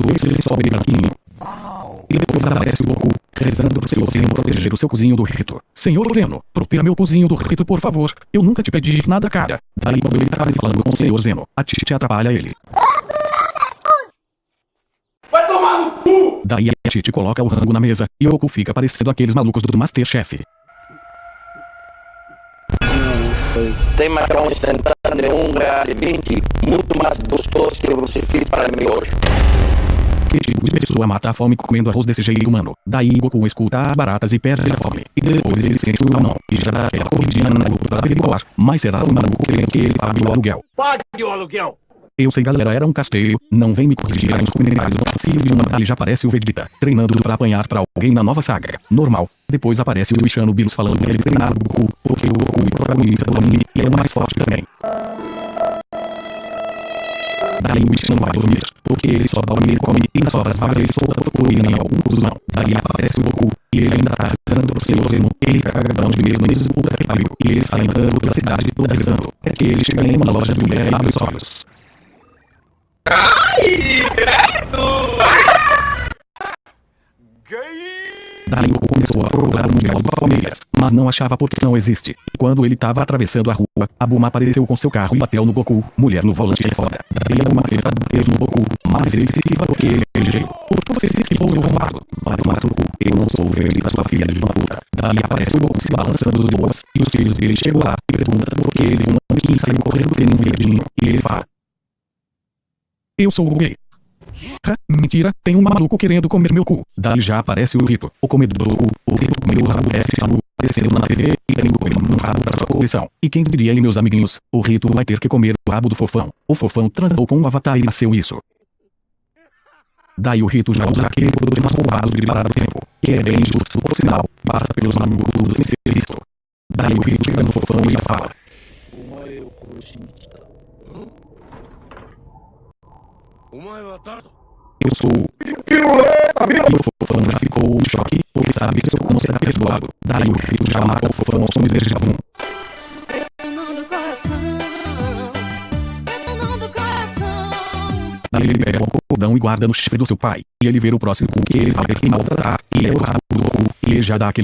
dois ele sobe branquinho. E depois aparece o Goku, rezando pro seu Zeno proteger o seu cozinho do Rito. Senhor Zeno, proteja meu cozinho do Rito, por favor. Eu nunca te pedi nada, cara. Daí quando ele tá falando com o Senhor Zeno, a Tite atrapalha ele. Vai tomar no cu! Daí a Tite coloca o rango na mesa, e o Goku fica parecendo aqueles malucos do Masterchef. Tem macarrão instantâneo R$1,20, muito mais gostoso que você fez para mim hoje. Que tipo de pessoa mata a fome comendo arroz desse jeito, mano? Daí Goku escuta as baratas e perde a fome. E depois ele sente o mão e já dá aquela corridinha no maluco pra averiguar. Mas será o maluco querendo que ele pague o aluguel? Pague o aluguel! Eu sei, galera, era um casteio. Não vem me corrigir aí nos comentários. Filho de uma. Daí já aparece o Vegeta treinando pra apanhar pra alguém na nova saga. Normal. Depois aparece o Ishano Bills falando que ele treinar o Goku, porque o Goku é o protagonista do anime e é mais forte também. Daí o Ishano vai dormir, porque ele só dorme e come, e nas horas vagas ele solta por ele em algum cuzão. Daí aparece o Goku, e ele ainda tá rezando pro Senhor Zeno. Ele cagadão de medo mesmo, puta que pariu. E ele sai andando pela cidade toda rezando. É que ele chega em uma loja de mulher e abre os olhos. Ai, credo! Daí o Goku começou a procurar o Mundial do Palmeiras, mas não achava porque não existe. E quando ele tava atravessando a rua, a Bulma apareceu com seu carro e bateu no Goku. Mulher no volante é foda. Daí a Bulma tenta bater no Goku, mas ele se esquiva porque ele é ligeiro. Por que você se esquivou, meu arrombado? Vai tomar no cu. Eu não sou o velho da sua filha de uma puta. Daí aparece o Goku se balançando de boas, e os filhos dele chegam lá e perguntam por que ele viu um manequim saiu correndo que nem um verdinho. E ele fala: eu sou o gay. Mentira, tem um maluco querendo comer meu cu. Daí já aparece o Rito, o comedor do cu. O Rito comeu o rabo desse salu, aparecendo na TV, e tem o coelho no rabo da sua coleção. E quem diria aí, meus amiguinhos, o Rito vai ter que comer o rabo do fofão. O fofão transou com um avatar e nasceu isso. Daí o Rito já usa aquele produto mais roubado de parar do tempo, que é bem injusto, por sinal, passa pelos malucos sem ser visto. Daí o Rito chega no fofão e fala: eu sou o... E o fofão já ficou em choque, porque sabe que seu cu não será perdoado. Daí o Rito já mata o fofão ao som de déjà vu. Daí ele pega o cocodão e guarda no chifre do seu pai. E ele vê o próximo cu que ele vai ter que maltratar. E é o rabo do Goku. E ele já dá aquele